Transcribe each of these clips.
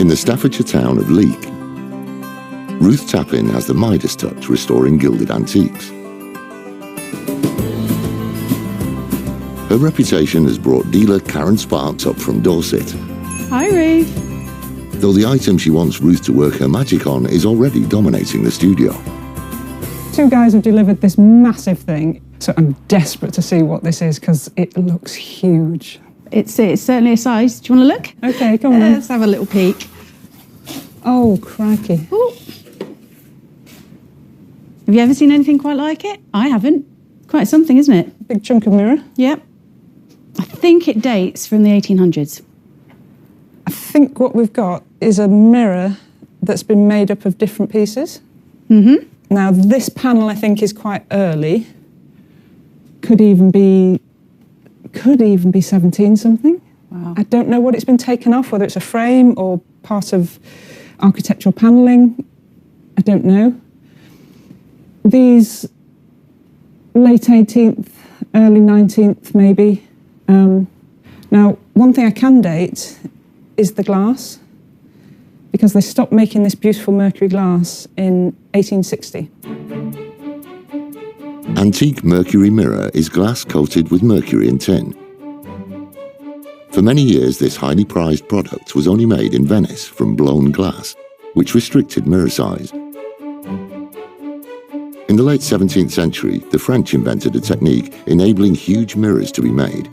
In the Staffordshire town of Leek, Ruth Tappin has the Midas touch restoring gilded antiques. Her reputation has brought dealer Karen Sparks up from Dorset. Hi, Ruth. Though the item she wants Ruth to work her magic on is already dominating the studio. Two guys have delivered this massive thing, so I'm desperate to see what this is because it looks huge. It's certainly a size. Do you want to look? Okay, come on then. Let's have a little peek. Oh, crikey. Ooh. Have you ever seen anything quite like it? I haven't. Quite something, isn't it? Big chunk of mirror. Yep. I think it dates from the 1800s. I think what we've got is a mirror that's been made up of different pieces. Mm-hmm. Now, this panel, I think, is quite early. Could even be 17 something. Wow. I don't know what it's been taken off, whether it's a frame or part of architectural panelling. I don't know. These late 18th, early 19th, maybe. Now, one thing I can date is the glass, because they stopped making this beautiful mercury glass in 1860. Antique mercury mirror is glass coated with mercury and tin. For many years, this highly prized product was only made in Venice from blown glass, which restricted mirror size. In the late 17th century, the French invented a technique enabling huge mirrors to be made,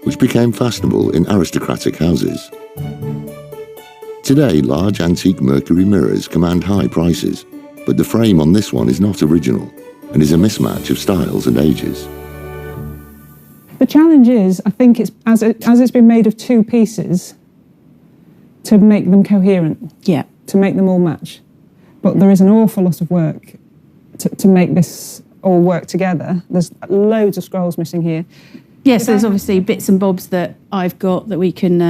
which became fashionable in aristocratic houses. Today, large antique mercury mirrors command high prices, but the frame on this one is not original and is a mismatch of styles and ages. The challenge is, I think, it's as it's been made of two pieces, to make them coherent. Yeah. To make them all match. But there is an awful lot of work to make this all work together. There's loads of scrolls missing here. Yes, there's obviously bits and bobs that I've got that we can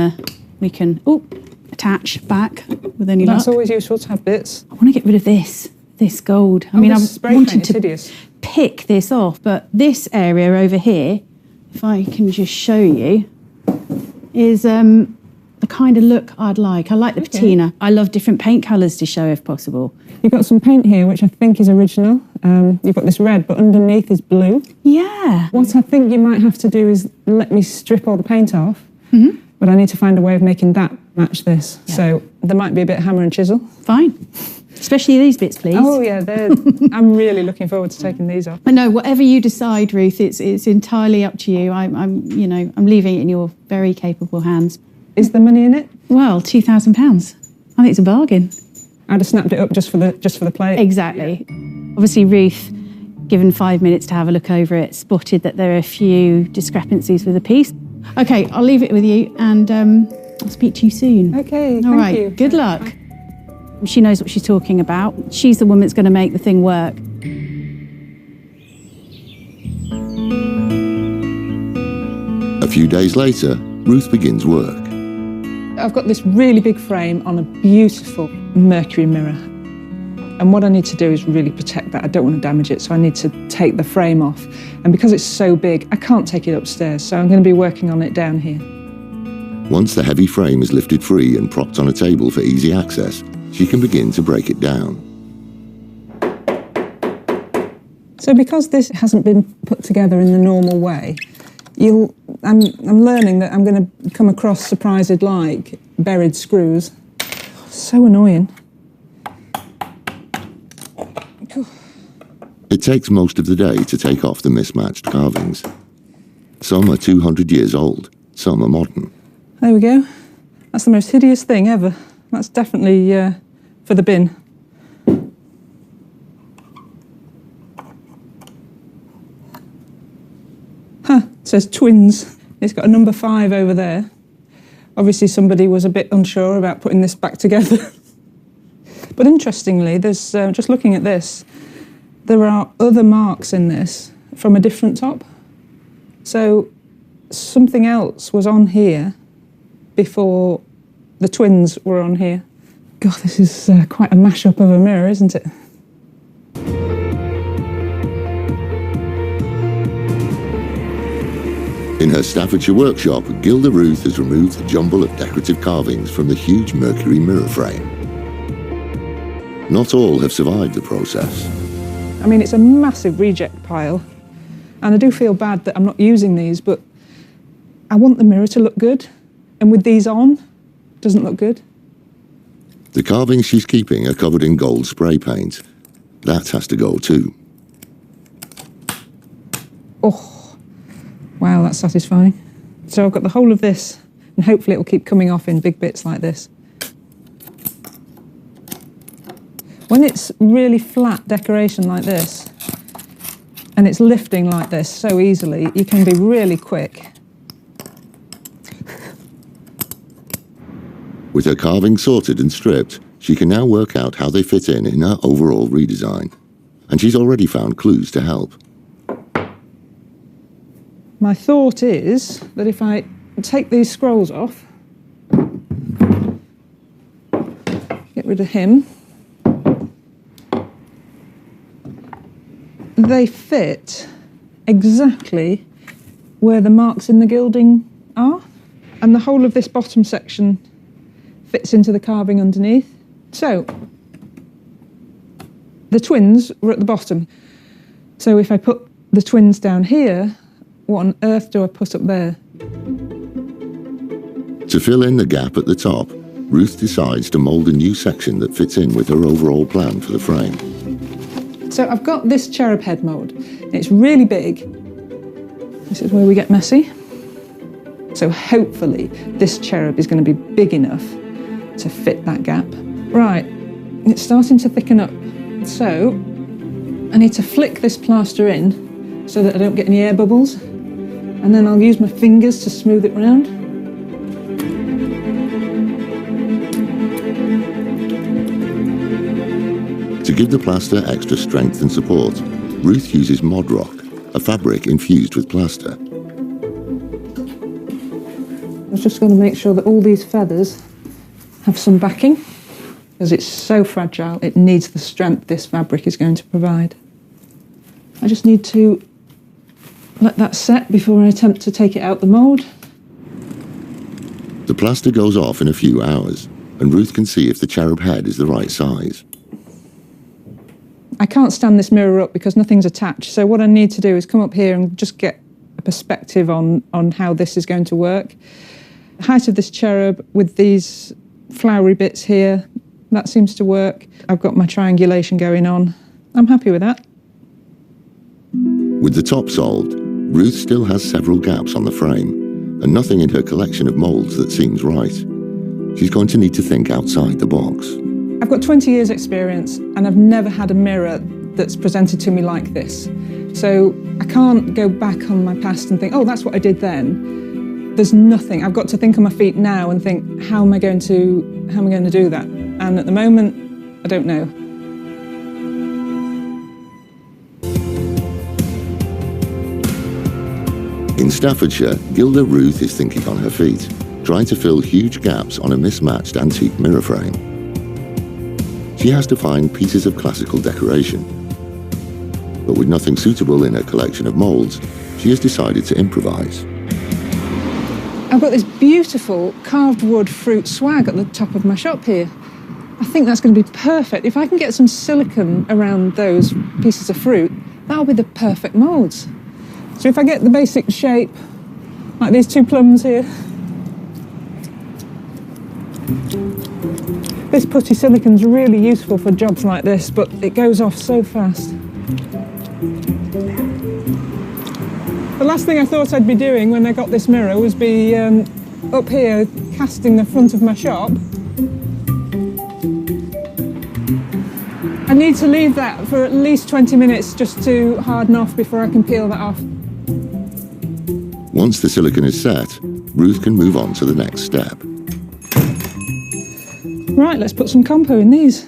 attach back with any luck. That's always useful to have bits. I want to get rid of this gold. I mean, I wanted to hideous. pick this off, but this area over here, if I can just show you, is the kind of look I'd like. I like the patina. I love different paint colours to show if possible. You've got some paint here, which I think is original. You've got this red, but underneath is blue. Yeah. What I think you might have to do is let me strip all the paint off, but I need to find a way of making that match this. Yeah. So there might be a bit of hammer and chisel. Fine. Especially these bits, please. Oh yeah, I'm really looking forward to taking these off. I know, whatever you decide, Ruth, it's entirely up to you. I'm leaving it in your very capable hands. Is there money in it? Well, £2,000. I think it's a bargain. I'd have snapped it up just for the plate. Exactly. Yeah. Obviously, Ruth, given 5 minutes to have a look over it, spotted that there are a few discrepancies with the piece. Okay, I'll leave it with you, and I'll speak to you soon. Okay, All right. Thank you. Good luck. She knows what she's talking about. She's the woman that's going to make the thing work. A few days later, Ruth begins work. I've got this really big frame on a beautiful mercury mirror. And what I need to do is really protect that. I don't want to damage it, so I need to take the frame off. And because it's so big, I can't take it upstairs, so I'm going to be working on it down here. Once the heavy frame is lifted free and propped on a table for easy access, she can begin to break it down. So because this hasn't been put together in the normal way, I'm learning that I'm going to come across surprised like buried screws. So annoying. It takes most of the day to take off the mismatched carvings. Some are 200 years old, some are modern. There we go. That's the most hideous thing ever. That's definitely for the bin. Huh, it says twins. It's got a number 5 over there. Obviously somebody was a bit unsure about putting this back together. But interestingly, there's just looking at this, there are other marks in this from a different top. So something else was on here before the twins were on here. God, this is quite a mashup of a mirror, isn't it? In her Staffordshire workshop, Gilda Ruth has removed the jumble of decorative carvings from the huge Mercury mirror frame. Not all have survived the process. I mean, it's a massive reject pile, and I do feel bad that I'm not using these, but I want the mirror to look good, and with these on, it doesn't look good. The carvings she's keeping are covered in gold spray paint. That has to go too. Oh, wow, that's satisfying. So I've got the whole of this, and hopefully it will keep coming off in big bits like this. When it's really flat decoration like this, and it's lifting like this so easily, you can be really quick. With her carving sorted and stripped, she can now work out how they fit in her overall redesign. And she's already found clues to help. My thought is that if I take these scrolls off, get rid of him, they fit exactly where the marks in the gilding are, and the whole of this bottom section fits into the carving underneath. So the twins were at the bottom. So if I put the twins down here, what on earth do I put up there? To fill in the gap at the top, Ruth decides to mould a new section that fits in with her overall plan for the frame. So I've got this cherub head mould. It's really big. This is where we get messy. So hopefully this cherub is going to be big enough to fit that gap. Right, it's starting to thicken up. So I need to flick this plaster in so that I don't get any air bubbles. And then I'll use my fingers to smooth it round. To give the plaster extra strength and support, Ruth uses Mod Rock, a fabric infused with plaster. I was just going to make sure that all these feathers have some backing, because it's so fragile, it needs the strength this fabric is going to provide. I just need to let that set before I attempt to take it out the mould. The plaster goes off in a few hours, and Ruth can see if the cherub head is the right size. I can't stand this mirror up because nothing's attached, so what I need to do is come up here and just get a perspective on how this is going to work. The height of this cherub with these flowery bits here, that seems to work. I've got my triangulation going on. I'm happy with that. With the top solved, Ruth still has several gaps on the frame, and nothing in her collection of moulds that seems right. She's going to need to think outside the box. I've got 20 years experience and I've never had a mirror that's presented to me like this. So I can't go back on my past and think, oh, that's what I did then. There's nothing. I've got to think on my feet now and think, how am I going to do that? And at the moment, I don't know. In Staffordshire, Gilda Ruth is thinking on her feet, trying to fill huge gaps on a mismatched antique mirror frame. She has to find pieces of classical decoration. But with nothing suitable in her collection of moulds, she has decided to improvise. I've got this beautiful carved wood fruit swag at the top of my shop here. I think that's going to be perfect. If I can get some silicone around those pieces of fruit, that'll be the perfect moulds. So if I get the basic shape, like these two plums here, this putty silicone's really useful for jobs like this, but it goes off so fast. The last thing I thought I'd be doing when I got this mirror was be up here casting the front of my shop. I need to leave that for at least 20 minutes just to harden off before I can peel that off. Once the silicone is set, Ruth can move on to the next step. Right, let's put some compo in these.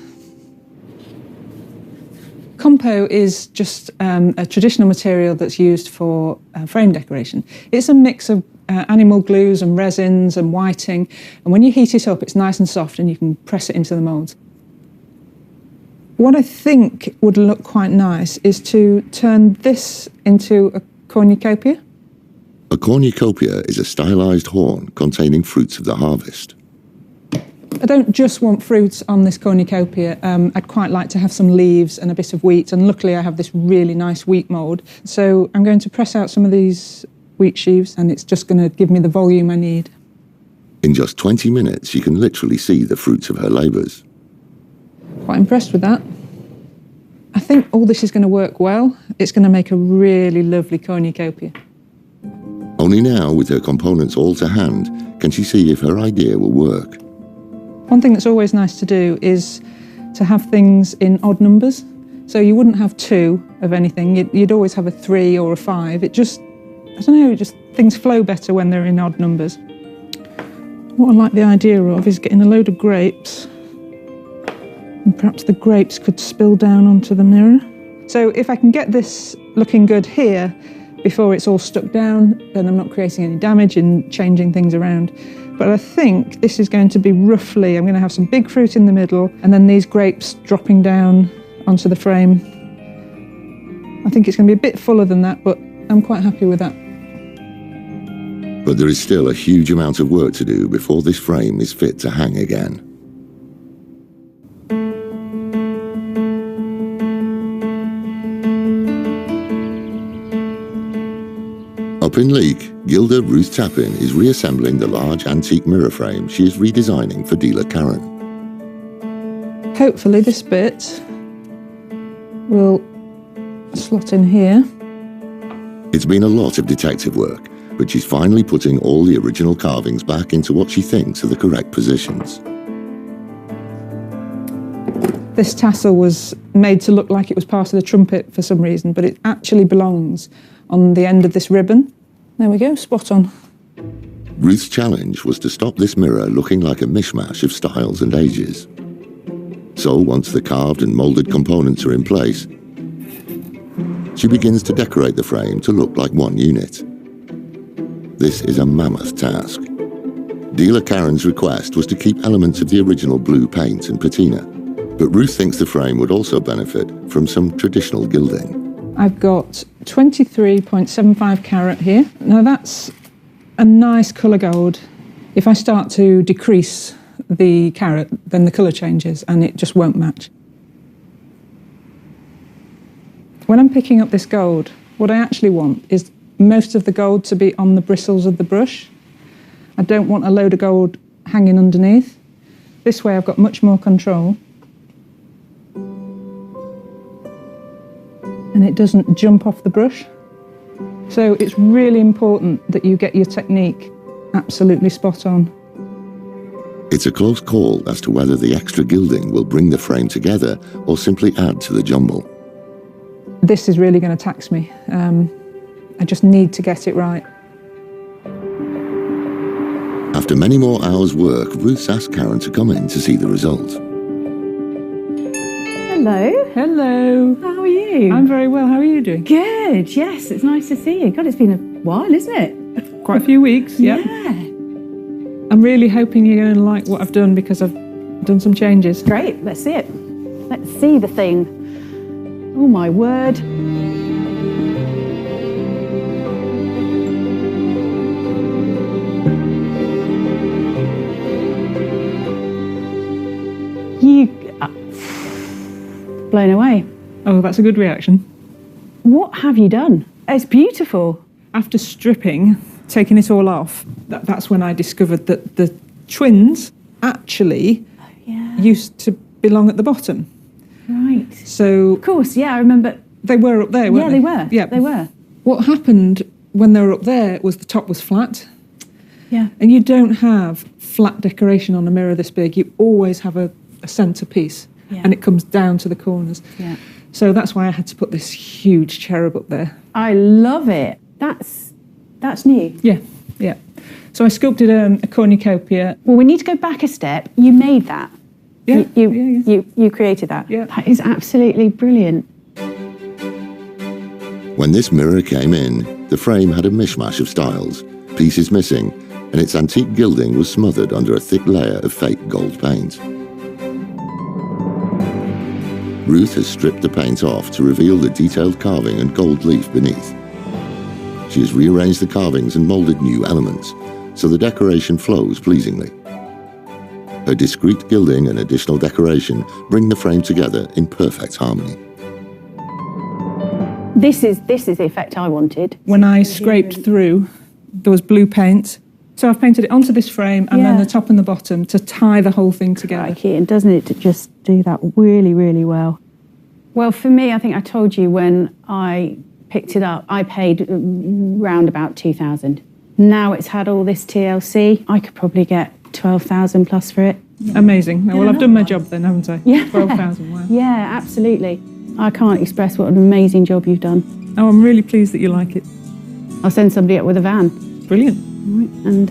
Compo is just a traditional material that's used for frame decoration. It's a mix of animal glues and resins and whiting, and when you heat it up, it's nice and soft and you can press it into the moulds. What I think would look quite nice is to turn this into a cornucopia. A cornucopia is a stylized horn containing fruits of the harvest. I don't just want fruits on this cornucopia. I'd quite like to have some leaves and a bit of wheat, and luckily I have this really nice wheat mould. So I'm going to press out some of these wheat sheaves, and it's just going to give me the volume I need. In just 20 minutes, you can literally see the fruits of her labours. Quite impressed with that. I think all this is going to work well. It's going to make a really lovely cornucopia. Only now, with her components all to hand, can she see if her idea will work. One thing that's always nice to do is to have things in odd numbers. So you wouldn't have 2 of anything. You'd always have a 3 or a 5. It just, I don't know, things flow better when they're in odd numbers. What I like the idea of is getting a load of grapes, and perhaps the grapes could spill down onto the mirror. So if I can get this looking good here before it's all stuck down, then I'm not creating any damage in changing things around. But I think this is going to be roughly, I'm going to have some big fruit in the middle and then these grapes dropping down onto the frame. I think it's going to be a bit fuller than that, but I'm quite happy with that. But there is still a huge amount of work to do before this frame is fit to hang again. Up in Leek, gilder Ruth Tappin is reassembling the large antique mirror frame she is redesigning for dealer Karen. Hopefully this bit will slot in here. It's been a lot of detective work, but she's finally putting all the original carvings back into what she thinks are the correct positions. This tassel was made to look like it was part of the trumpet for some reason, but it actually belongs on the end of this ribbon. There we go, spot on. Ruth's challenge was to stop this mirror looking like a mishmash of styles and ages. So once the carved and moulded components are in place, she begins to decorate the frame to look like one unit. This is a mammoth task. Dealer Karen's request was to keep elements of the original blue paint and patina, but Ruth thinks the frame would also benefit from some traditional gilding. I've got 23.75 carat here. Now that's a nice colour gold. If I start to decrease the carat, then the colour changes and it just won't match. When I'm picking up this gold, what I actually want is most of the gold to be on the bristles of the brush. I don't want a load of gold hanging underneath. This way I've got much more control. And it doesn't jump off the brush. So it's really important that you get your technique absolutely spot on. It's a close call as to whether the extra gilding will bring the frame together or simply add to the jumble. This is really going to tax me. I just need to get it right. After many more hours' work, Ruth asked Karen to come in to see the result. Hello. Hello. How are you? I'm very well. How are you doing? Good. Yes, it's nice to see you. God, it's been a while, isn't it? Quite a few weeks, yeah. I'm really hoping you're going to like what I've done because I've done some changes. Great. Let's see it. Let's see the thing. Oh, my word. Blown away. Oh, that's a good reaction. What have you done? It's beautiful. After stripping, taking it all off, that's when I discovered that the twins actually used to belong at the bottom. Right. So of course, yeah, I remember. They were up there, weren't they? Yeah, they were. Yeah, they were. What happened when they were up there was the top was flat. Yeah. And you don't have flat decoration on a mirror this big. You always have a centre piece. Yeah. And it comes down to the corners. Yeah. So that's why I had to put this huge cherub up there. I love it. That's new. Yeah, yeah. So I sculpted a cornucopia. Well, we need to go back a step. You made that. Yeah, you created that. Yeah. That is absolutely brilliant. When this mirror came in, the frame had a mishmash of styles, pieces missing, and its antique gilding was smothered under a thick layer of fake gold paint. Ruth has stripped the paint off to reveal the detailed carving and gold leaf beneath. She has rearranged the carvings and moulded new elements, so the decoration flows pleasingly. Her discreet gilding and additional decoration bring the frame together in perfect harmony. This is the effect I wanted. When I scraped through, there was blue paint. So I've painted it onto this frame and then the top and the bottom to tie the whole thing together. Crikey, and doesn't it just do that really, really well? Well, for me, I think I told you when I picked it up, I paid round about 2,000. Now it's had all this TLC, I could probably get 12,000 plus for it. Amazing. Well, I've done my job then, haven't I? Yeah. 12,000, wow. Yeah, absolutely. I can't express what an amazing job you've done. Oh, I'm really pleased that you like it. I'll send somebody up with a van. Brilliant. And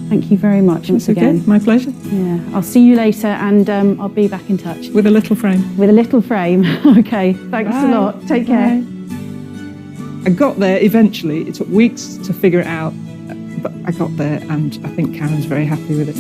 thank you very much once again. Okay, my pleasure. Yeah, I'll see you later and I'll be back in touch. With a little frame. With a little frame. Okay, thanks a lot. Take care. I got there eventually. It took weeks to figure it out, but I got there and I think Karen's very happy with it.